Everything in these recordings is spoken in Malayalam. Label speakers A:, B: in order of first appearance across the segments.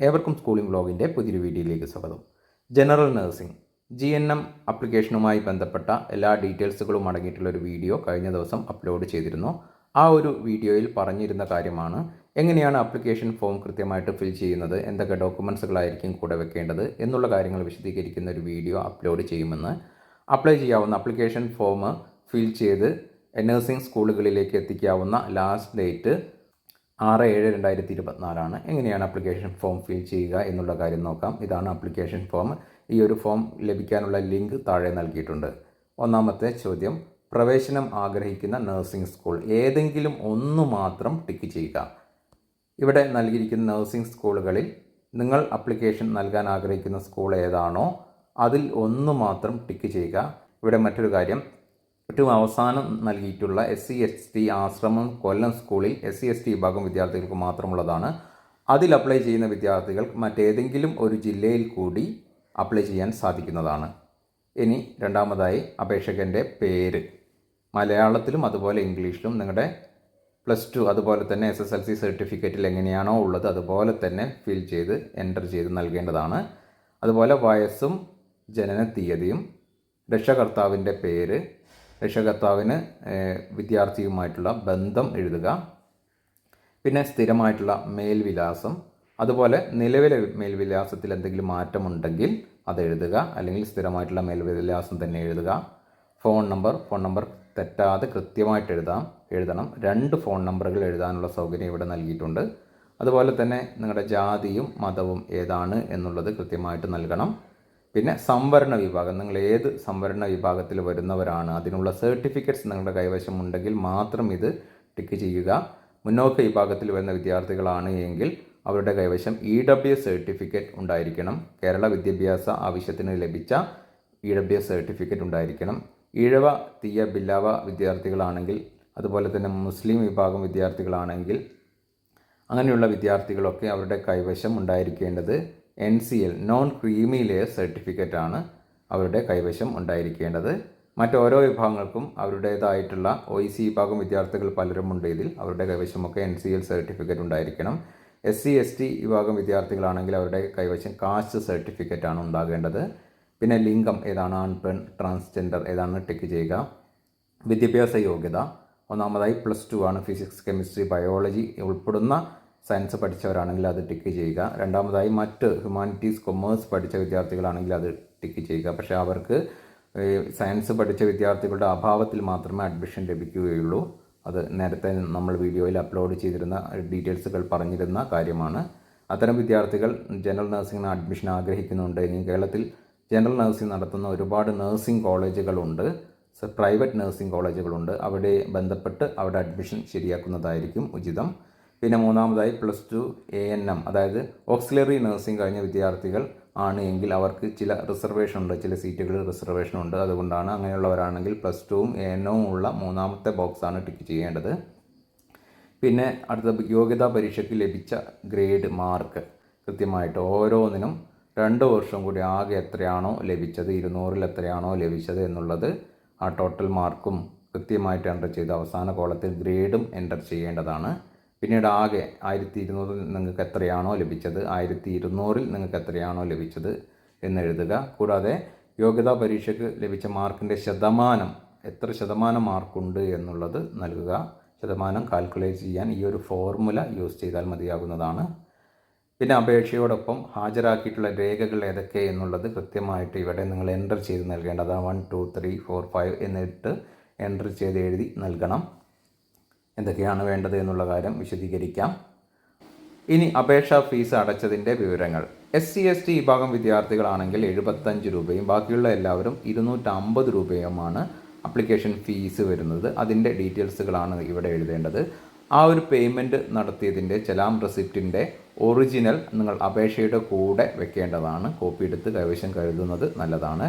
A: ഏവർക്കും സ്കൂളിംഗ് വ്ലോഗിൻ്റെ പുതിയൊരു വീഡിയോയിലേക്ക് സ്വാഗതം. ജനറൽ നഴ്സിംഗ് GNM ആപ്ലിക്കേഷനുമായി ബന്ധപ്പെട്ട എല്ലാ ഡീറ്റെയിൽസുകളും അടങ്ങിയിട്ടുള്ളൊരു വീഡിയോ കഴിഞ്ഞ ദിവസം അപ്ലോഡ് ചെയ്തിരുന്നു. ആ ഒരു വീഡിയോയിൽ പറഞ്ഞിരുന്ന കാര്യമാണ് എങ്ങനെയാണ് ആപ്ലിക്കേഷൻ ഫോം കൃത്യമായിട്ട് ഫിൽ ചെയ്യുന്നത്, എന്തൊക്കെ ഡോക്യുമെൻസുകളായിരിക്കും കൂടെ വെക്കേണ്ടത് എന്നുള്ള കാര്യങ്ങൾ വിശദീകരിക്കുന്ന ഒരു വീഡിയോ അപ്ലോഡ് ചെയ്യുമെന്ന്. അപ്ലൈ ചെയ്യാവുന്ന ആപ്ലിക്കേഷൻ ഫോം ഫിൽ ചെയ്ത് നഴ്സിംഗ് സ്കൂളുകളിലേക്ക് എത്തിക്കാവുന്ന ലാസ്റ്റ് ഡേറ്റ് 6/7/2024 എങ്ങനെയാണ് ആപ്ലിക്കേഷൻ ഫോം ഫിൽ ചെയ്യുക എന്നുള്ള കാര്യം നോക്കാം. ഇതാണ് ആപ്ലിക്കേഷൻ ഫോം. ഈ ഒരു ഫോം ലഭിക്കാനുള്ള ലിങ്ക് താഴെ നൽകിയിട്ടുണ്ട്. ഒന്നാമത്തെ ചോദ്യം, പ്രവേശനം ആഗ്രഹിക്കുന്ന നഴ്സിംഗ് സ്കൂൾ ഏതെങ്കിലും ഒന്ന് മാത്രം ടിക്ക് ചെയ്യുക. ഇവിടെ നൽകിയിരിക്കുന്ന നഴ്സിംഗ് സ്കൂളുകളിൽ നിങ്ങൾ ആപ്ലിക്കേഷൻ നൽകാൻ ആഗ്രഹിക്കുന്ന സ്കൂൾ ഏതാണോ അതിൽ ഒന്ന് മാത്രം ടിക്ക് ചെയ്യുക. ഇവിടെ മറ്റൊരു കാര്യം, ഏറ്റവും അവസാനം നൽകിയിട്ടുള്ള SC/ST ആശ്രമം കൊല്ലം സ്കൂളിൽ SC/ST വിഭാഗം വിദ്യാർത്ഥികൾക്ക് മാത്രമുള്ളതാണ്. അതിൽ അപ്ലൈ ചെയ്യുന്ന വിദ്യാർത്ഥികൾ മറ്റേതെങ്കിലും ഒരു ജില്ലയിൽ കൂടി അപ്ലൈ ചെയ്യാൻ സാധിക്കുന്നതാണ്. ഇനി രണ്ടാമതായി അപേക്ഷകൻ്റെ പേര് മലയാളത്തിലും അതുപോലെ ഇംഗ്ലീഷിലും നിങ്ങളുടെ +2 അതുപോലെ തന്നെ SSLC സർട്ടിഫിക്കറ്റിൽ എങ്ങനെയാണോ ഉള്ളത് അതുപോലെ തന്നെ ഫിൽ ചെയ്ത് എൻ്റർ ചെയ്ത് നൽകേണ്ടതാണ്. അതുപോലെ വയസ്സും ജനന തീയതിയും, രക്ഷകർത്താവിൻ്റെ പേര്, രക്ഷകർത്താവിന് വിദ്യാർത്ഥിയുമായിട്ടുള്ള ബന്ധം എഴുതുക, പിന്നെ സ്ഥിരമായിട്ടുള്ള മേൽവിലാസം, അതുപോലെ നിലവിലെ മേൽവിലാസത്തിൽ എന്തെങ്കിലും മാറ്റമുണ്ടെങ്കിൽ അത് എഴുതുക, അല്ലെങ്കിൽ സ്ഥിരമായിട്ടുള്ള മേൽവിലാസം തന്നെ എഴുതുക. ഫോൺ നമ്പർ തെറ്റാതെ കൃത്യമായിട്ട് എഴുതണം. 2 ഫോൺ നമ്പറുകൾ എഴുതാനുള്ള സൗകര്യം ഇവിടെ നൽകിയിട്ടുണ്ട്. അതുപോലെ തന്നെ നിങ്ങളുടെ ജാതിയും മതവും ഏതാണ് എന്നുള്ളത് കൃത്യമായിട്ട് നൽകണം. പിന്നെ സംവരണ വിഭാഗം, നിങ്ങൾ ഏത് സംവരണ വിഭാഗത്തിൽ വരുന്നവരാണ് അതിനുള്ള സർട്ടിഫിക്കറ്റ്സ് നിങ്ങളുടെ കൈവശം ഉണ്ടെങ്കിൽ മാത്രം ഇത് ടിക്ക് ചെയ്യുക. മുന്നോക്ക വിഭാഗത്തിൽ വരുന്ന വിദ്യാർത്ഥികളാണ് എങ്കിൽ അവരുടെ കൈവശം EWS സർട്ടിഫിക്കറ്റ് ഉണ്ടായിരിക്കണം. കേരള വിദ്യാഭ്യാസ ആവശ്യത്തിന് ലഭിച്ച EWS സർട്ടിഫിക്കറ്റ് ഉണ്ടായിരിക്കണം. ഈഴവ തീയ ബില്ലാവ വിദ്യാർത്ഥികളാണെങ്കിൽ, അതുപോലെ തന്നെ മുസ്ലിം വിഭാഗം വിദ്യാർത്ഥികളാണെങ്കിൽ, അങ്ങനെയുള്ള വിദ്യാർത്ഥികളൊക്കെ അവരുടെ കൈവശം ഉണ്ടായിരിക്കേണ്ടത് NCL non creamy layer certificate ആണ് അവരുടെ കൈവശം ഉണ്ടായിരിക്കേണ്ടത്. മറ്റോരോ വിഭാഗങ്ങൾക്കും അവരുടേതായിട്ടുള്ള OEC വിഭാഗം വിദ്യാർത്ഥികൾ പലരുമുണ്ട്. ഇതിൽ അവരുടെ കൈവശമൊക്കെ NCL സർട്ടിഫിക്കറ്റ് ഉണ്ടായിരിക്കണം. SC/ST വിഭാഗം വിദ്യാർത്ഥികളാണെങ്കിൽ അവരുടെ കൈവശം കാസ്റ്റ് സർട്ടിഫിക്കറ്റ് ആണ് ഉണ്ടാകേണ്ടത്. പിന്നെ ലിംഗം ഏതാണ്, ആൺ പെൺ ട്രാൻസ്ജെൻഡർ ഏതാണ് ടിക്ക് ചെയ്യുക. വിദ്യാഭ്യാസ യോഗ്യത ഒന്നാമതായി +2 ആണ്. ഫിസിക്സ്, കെമിസ്ട്രി, ബയോളജി ഉൾപ്പെടുന്ന സയൻസ് പഠിച്ചവരാണെങ്കിൽ അത് ടിക്ക് ചെയ്യുക. രണ്ടാമതായി മറ്റ് ഹ്യൂമാനിറ്റീസ്, കൊമേഴ്സ് പഠിച്ച വിദ്യാർത്ഥികളാണെങ്കിൽ അത് ടിക്ക് ചെയ്യുക. പക്ഷേ അവർക്ക് സയൻസ് പഠിച്ച വിദ്യാർത്ഥികളുടെ അഭാവത്തിൽ മാത്രമേ അഡ്മിഷൻ ലഭിക്കുകയുള്ളൂ. അത് നേരത്തെ നമ്മൾ വീഡിയോയിൽ അപ്ലോഡ് ചെയ്തിരുന്ന ഡീറ്റെയിൽസുകൾ പറഞ്ഞിരുന്ന കാര്യമാണ്. അത്തരം വിദ്യാർത്ഥികൾ ജനറൽ നഴ്സിംഗിന് അഡ്മിഷൻ ആഗ്രഹിക്കുന്നുണ്ട്. ഇനി കേരളത്തിൽ ജനറൽ നഴ്സിംഗ് നടത്തുന്ന ഒരുപാട് നഴ്സിംഗ് കോളേജുകളുണ്ട്, പ്രൈവറ്റ് നഴ്സിംഗ് കോളേജുകളുണ്ട്. അവിടെ ബന്ധപ്പെട്ട് അവിടെ അഡ്മിഷൻ ശരിയാക്കുന്നതായിരിക്കും ഉചിതം. പിന്നെ മൂന്നാമതായി +2 ANM അതായത് ഓക്സിലറി നഴ്സിംഗ് കഴിഞ്ഞ വിദ്യാർത്ഥികൾ ആണ് എങ്കിൽ അവർക്ക് ചില റിസർവേഷൻ ഉണ്ട്, ചില സീറ്റുകളിൽ റിസർവേഷൻ ഉണ്ട്. അതുകൊണ്ടാണ് അങ്ങനെയുള്ളവരാണെങ്കിൽ +2ഉം ANMഉം ഉള്ള മൂന്നാമത്തെ ബോക്സാണ് ടിക്ക് ചെയ്യേണ്ടത്. പിന്നെ അടുത്ത യോഗ്യതാ പരീക്ഷയ്ക്ക് ലഭിച്ച ഗ്രേഡ് മാർക്ക് കൃത്യമായിട്ട് ഓരോന്നിനും 2 വർഷം കൂടി ആകെ എത്രയാണോ ലഭിച്ചത്, 200-ൽ എത്രയാണോ ലഭിച്ചത് എന്നുള്ളത് ആ ടോട്ടൽ മാർക്കും കൃത്യമായിട്ട് എൻ്റർ ചെയ്ത് അവസാന കോളത്തിൽ ഗ്രേഡും എൻ്റർ ചെയ്യേണ്ടതാണ്. പിന്നീട് ആകെ 1200-ൽ നിങ്ങൾക്ക് എത്രയാണോ ലഭിച്ചത്, 1200-ൽ നിങ്ങൾക്ക് എത്രയാണോ ലഭിച്ചത് എന്നെഴുതുക. കൂടാതെ യോഗ്യതാ പരീക്ഷയ്ക്ക് ലഭിച്ച മാർക്കിൻ്റെ ശതമാനം, എത്ര ശതമാനം മാർക്കുണ്ട് എന്നുള്ളത് നൽകുക. ശതമാനം കാൽക്കുലേറ്റ് ചെയ്യാൻ ഈ ഒരു ഫോർമുല യൂസ് ചെയ്താൽ മതിയാകുന്നതാണ്. പിന്നെ അപേക്ഷയോടൊപ്പം ഹാജരാക്കിയിട്ടുള്ള രേഖകൾ ഏതൊക്കെ എന്നുള്ളത് കൃത്യമായിട്ട് ഇവിടെ നിങ്ങൾ എൻ്റർ ചെയ്ത് നൽകേണ്ടതാണ്. 1 2 3 4 5 എന്നിട്ട് എൻ്റർ ചെയ്ത് എഴുതി നൽകണം. എന്തൊക്കെയാണ് വേണ്ടത് എന്നുള്ള കാര്യം വിശദീകരിക്കാം. ഇനി അപേക്ഷാ ഫീസ് അടച്ചതിൻ്റെ വിവരങ്ങൾ. SC/ST വിഭാഗം വിദ്യാർത്ഥികളാണെങ്കിൽ 75 രൂപയും ബാക്കിയുള്ള എല്ലാവരും 250 രൂപയുമാണ് ആപ്ലിക്കേഷൻ ഫീസ് വരുന്നത്. അതിൻ്റെ ഡീറ്റെയിൽസുകളാണ് ഇവിടെ എഴുതേണ്ടത്. ആ ഒരു പേയ്മെൻറ്റ് നടത്തിയതിൻ്റെ ചെലാം റെസിപ്റ്റിൻ്റെ ഒറിജിനൽ നിങ്ങൾ അപേക്ഷയുടെ കൂടെ വെക്കേണ്ടതാണ്. കോപ്പി എടുത്ത് കൈവശം കരുതുന്നത് നല്ലതാണ്.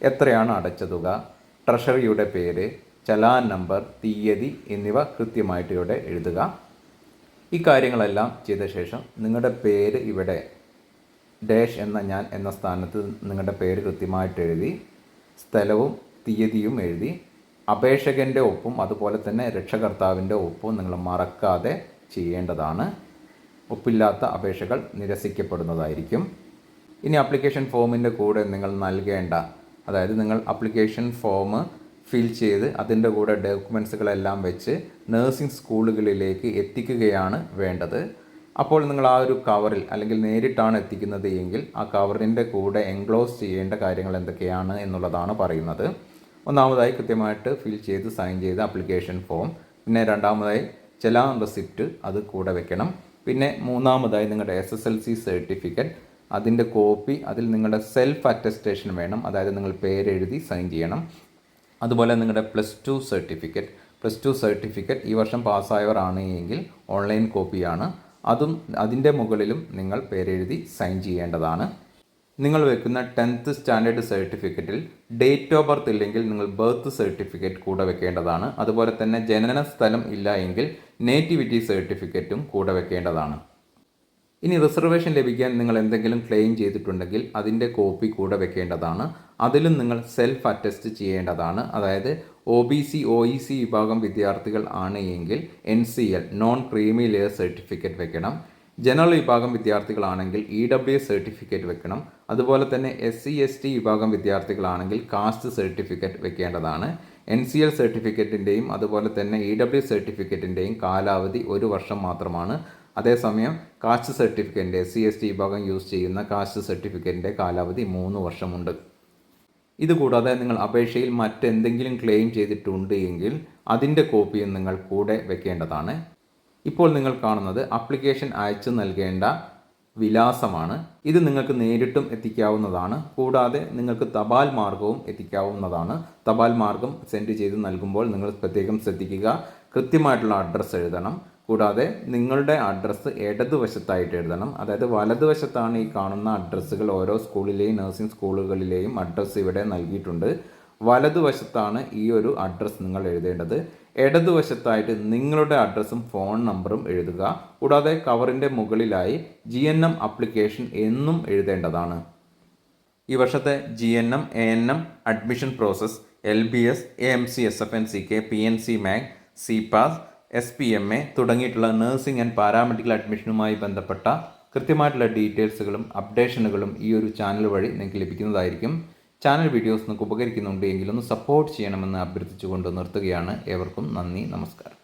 A: എത്രയാണ് അടച്ച തുക, ട്രഷറിയുടെ പേര്, ചലാൻ നമ്പർ, തീയതി എന്നിവ കൃത്യമായിട്ട് ഇവിടെ എഴുതുക. ഈ കാര്യങ്ങളെല്ലാം ചെയ്ത ശേഷം നിങ്ങളുടെ പേര് ഇവിടെ ഡാഷ് എന്ന സ്ഥാനത്ത് നിങ്ങളുടെ പേര് കൃത്യമായിട്ട് എഴുതി, സ്ഥലവും തീയതിയും എഴുതി, അപേക്ഷകൻ്റെ ഒപ്പും അതുപോലെ തന്നെ രക്ഷകർത്താവിൻ്റെ ഒപ്പും നിങ്ങൾ മറക്കാതെ ചെയ്യേണ്ടതാണ്. ഒപ്പില്ലാത്ത അപേക്ഷകൾ നിരസിക്കപ്പെടുന്നതായിരിക്കും. ഇനി ആപ്ലിക്കേഷൻ ഫോമിൻ്റെ കൂടെ നിങ്ങൾ നൽകേണ്ട, അതായത് നിങ്ങൾ ആപ്ലിക്കേഷൻ ഫോം ഫിൽ ചെയ്ത് അതിൻ്റെ കൂടെ ഡോക്യുമെൻറ്റ്സുകളെല്ലാം വെച്ച് നഴ്സിംഗ് സ്കൂളുകളിലേക്ക് എത്തിക്കുകയാണ് വേണ്ടത്. അപ്പോൾ നിങ്ങൾ ആ ഒരു കവറിൽ, അല്ലെങ്കിൽ നേരിട്ടാണ് എത്തിക്കുന്നത് എങ്കിൽ ആ കവറിൻ്റെ കൂടെ എൻക്ലോസ് ചെയ്യേണ്ട കാര്യങ്ങൾ എന്തൊക്കെയാണ് എന്നുള്ളതാണ് പറയുന്നത്. ഒന്നാമതായി കൃത്യമായിട്ട് ഫിൽ ചെയ്ത് സൈൻ ചെയ്ത ആപ്ലിക്കേഷൻ ഫോം, പിന്നെ രണ്ടാമതായി ചലാൻ റെസിപ്റ്റ് അത് കൂടെ വെക്കണം, പിന്നെ മൂന്നാമതായി നിങ്ങളുടെ SSLC സർട്ടിഫിക്കറ്റ് അതിൻ്റെ കോപ്പി, അതിൽ നിങ്ങളുടെ സെൽഫ് അറ്റസ്റ്റേഷൻ വേണം, അതായത് നിങ്ങൾ പേരെഴുതി സൈൻ ചെയ്യണം. അതുപോലെ നിങ്ങളുടെ പ്ലസ് ടു സർട്ടിഫിക്കറ്റ് ഈ വർഷം പാസ്സായവർ ആണ് എങ്കിൽ ഓൺലൈൻ കോപ്പിയാണ്, അതും അതിൻ്റെ മുകളിലും നിങ്ങൾ പേരെഴുതി സൈൻ ചെയ്യേണ്ടതാണ്. നിങ്ങൾ വെക്കുന്ന 10th സ്റ്റാൻഡേർഡ് സർട്ടിഫിക്കറ്റിൽ ഡേറ്റ് ഓഫ് ബർത്ത് ഇല്ലെങ്കിൽ നിങ്ങൾ ബർത്ത് സർട്ടിഫിക്കറ്റ് കൂടെ വെക്കേണ്ടതാണ്. അതുപോലെ തന്നെ ജനന സ്ഥലം ഇല്ല എങ്കിൽ നേറ്റിവിറ്റി സർട്ടിഫിക്കറ്റും കൂടെ വെക്കേണ്ടതാണ്. ഇനി റിസർവേഷൻ ലഭിക്കാൻ നിങ്ങൾ എന്തെങ്കിലും ക്ലെയിം ചെയ്തിട്ടുണ്ടെങ്കിൽ അതിൻ്റെ കോപ്പി കൂടെ വെക്കേണ്ടതാണ്. അതിലും നിങ്ങൾ സെൽഫ് അറ്റസ്റ്റ് ചെയ്യേണ്ടതാണ്. അതായത് OBC OEC വിഭാഗം വിദ്യാർത്ഥികൾ ആണ് എങ്കിൽ NCL non creamy layer certificate വെക്കണം. ജനറൽ വിഭാഗം വിദ്യാർത്ഥികളാണെങ്കിൽ EWS സർട്ടിഫിക്കറ്റ് വെക്കണം. അതുപോലെ തന്നെ SC ST വിഭാഗം വിദ്യാർത്ഥികളാണെങ്കിൽ കാസ്റ്റ് സർട്ടിഫിക്കറ്റ് വെക്കേണ്ടതാണ്. NCL സർട്ടിഫിക്കറ്റിൻ്റെയും അതുപോലെ തന്നെ EWS സർട്ടിഫിക്കറ്റിൻ്റെയും കാലാവധി 1 വർഷം മാത്രമാണ്. അതേസമയം കാസ്റ്റ് സർട്ടിഫിക്കറ്റിൻ്റെ SC ST വിഭാഗം യൂസ് ചെയ്യുന്ന കാസ്റ്റ് സർട്ടിഫിക്കറ്റിൻ്റെ കാലാവധി 3 വർഷമുണ്ട്. ഇതുകൂടാതെ നിങ്ങൾ അപേക്ഷയിൽ മറ്റെന്തെങ്കിലും ക്ലെയിം ചെയ്തിട്ടുണ്ട് എങ്കിൽ അതിൻ്റെ കോപ്പിയും നിങ്ങൾ കൂടെ വെക്കേണ്ടതാണ്. ഇപ്പോൾ നിങ്ങൾ കാണുന്നത് ആപ്ലിക്കേഷൻ അയച്ചു നൽകേണ്ട വിലാസമാണ്. ഇത് നിങ്ങൾക്ക് നേരിട്ടും എത്തിക്കാവുന്നതാണ്, കൂടാതെ നിങ്ങൾക്ക് തപാൽ മാർഗവും എത്തിക്കാവുന്നതാണ്. തപാൽ മാർഗം സെൻഡ് ചെയ്ത് നൽകുമ്പോൾ നിങ്ങൾ പ്രത്യേകം ശ്രദ്ധിക്കുക, കൃത്യമായിട്ടുള്ള അഡ്രസ്സ് എഴുതണം. കൂടാതെ നിങ്ങളുടെ അഡ്രസ്സ് ഇടതുവശത്തായിട്ട് എഴുതണം. അതായത് വലതുവശത്താണ് ഈ കാണുന്ന അഡ്രസ്സുകൾ, ഓരോ സ്കൂളിലെയും നഴ്സിംഗ് സ്കൂളുകളിലെയും അഡ്രസ്സ് ഇവിടെ നൽകിയിട്ടുണ്ട്. വലതുവശത്താണ് ഈ ഒരു അഡ്രസ്സ് നിങ്ങൾ എഴുതേണ്ടത്. ഇടതുവശത്തായിട്ട് നിങ്ങളുടെ അഡ്രസ്സും ഫോൺ നമ്പറും എഴുതുക. കൂടാതെ കവറിൻ്റെ മുകളിലായി GNM ആപ്ലിക്കേഷൻ എന്നും എഴുതേണ്ടതാണ്. ഈ വർഷത്തെ GNM ANM admission process LBS AMC SFN CK PNC MAG CPAS SPMA തുടങ്ങിയിട്ടുള്ള നഴ്സിംഗ് ആൻഡ് പാരാമെഡിക്കൽ അഡ്മിഷനുമായി ബന്ധപ്പെട്ട കൃത്യമായിട്ടുള്ള ഡീറ്റെയിൽസുകളും അപ്ഡേഷനുകളും ഈ ഒരു ചാനൽ വഴി നിങ്ങൾക്ക് ലഭിക്കുന്നതായിരിക്കും. ചാനൽ വീഡിയോസ് നിങ്ങൾക്ക് ഉപകരിക്കുന്നുണ്ട് എങ്കിലൊന്ന് സപ്പോർട്ട് ചെയ്യണമെന്ന് അഭ്യർത്ഥിച്ചുകൊണ്ട് നിർത്തുകയാണ്. ഏവർക്കും നന്ദി, നമസ്കാരം.